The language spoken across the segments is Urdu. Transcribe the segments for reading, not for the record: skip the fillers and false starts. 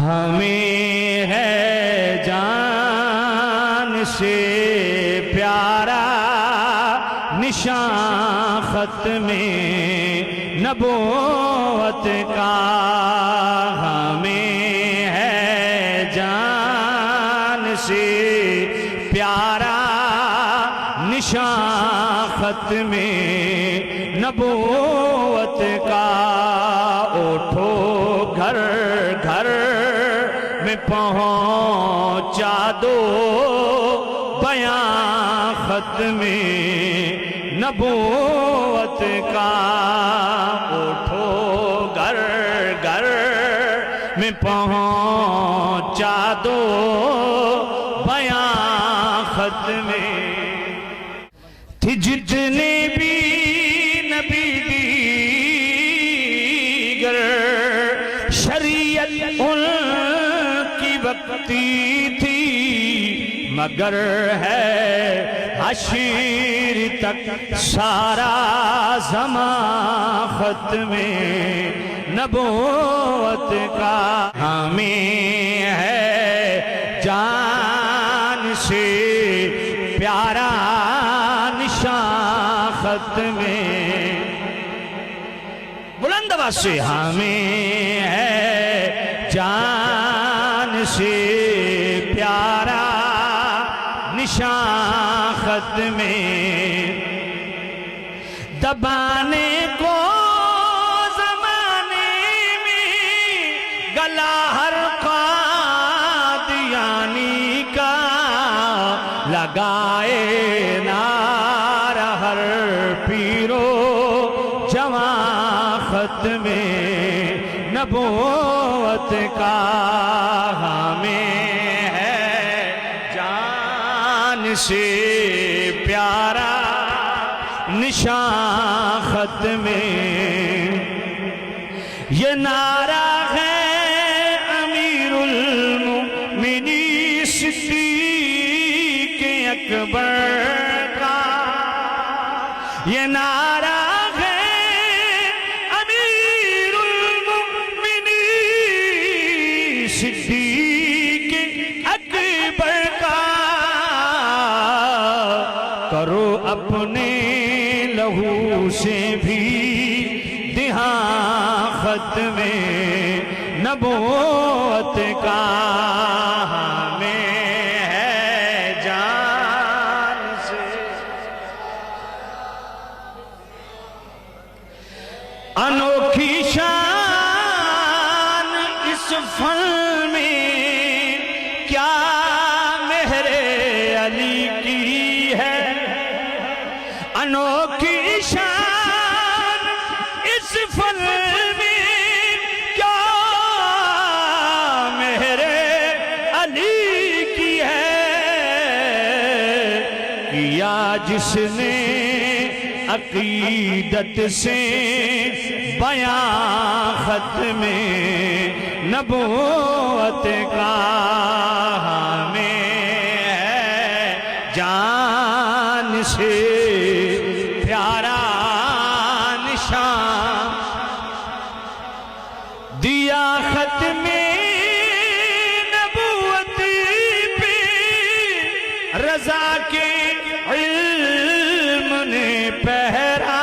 ہمیں ہے جان سے پیارا نشان ختم نبوت کا، ہمیں ہے جان سے پیارا نشان ختم نبوت کا۔ اٹھو گھر گھر میں پہنچا دو بیان ختم نبوت کا، اٹھو گھر گھر میں پہنچا دو بیان ختم۔ تھی جتنے بھی نبی دیگر شریعت ان کی وقتی تھی، مگر ہے حشر تک سارا زمان ختم نبوت کا۔ ہمیں ہے جان سے پیارا نشان ختم، بلند آواز سے ہمیں ہے جان سے پیارا نشان ختم، دبانے کو زمانے میں گلا ہر قادیانی کا، لگائے نعرہ ہر پیرو جوان ختم نبوت کا۔ ہمیں ہے جان سے پیارا نشان ختم، یہ نعرہ ہے امیر المؤمنین صدیق اکبر کا، یہ نعرہ ہے امیر المؤمنین صدیق اکبر کا۔ کرو اپنے لہو سے بھی دہاں ختم نبوت کا۔ ہمیں ہے جان سے انوکھی شان اس فن میں کیا مہر علی کی ہے، انوکھی شان اس فن میں کیا مہر علی کی ہے، کیا جس نے عقیدت سے بیان ختم نبوت کا۔ ہمیں ہے جان سے پیارا نشان دیا ختم نبوت پہ، رضا کے علم نے پہرا،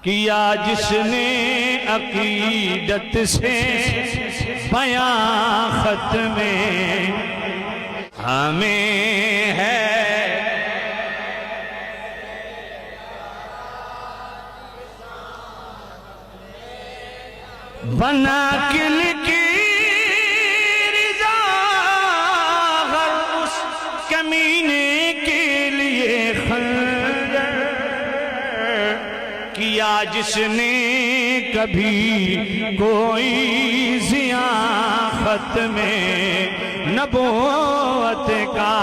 کیا جس نے عقیدت سے بیان ختم۔ ہمیں ہے بنا کل کی رضا ہر اس کمینے کے لیے خنجر، کیا جس نے کبھی کوئی ضیاء ختم نبوت کا۔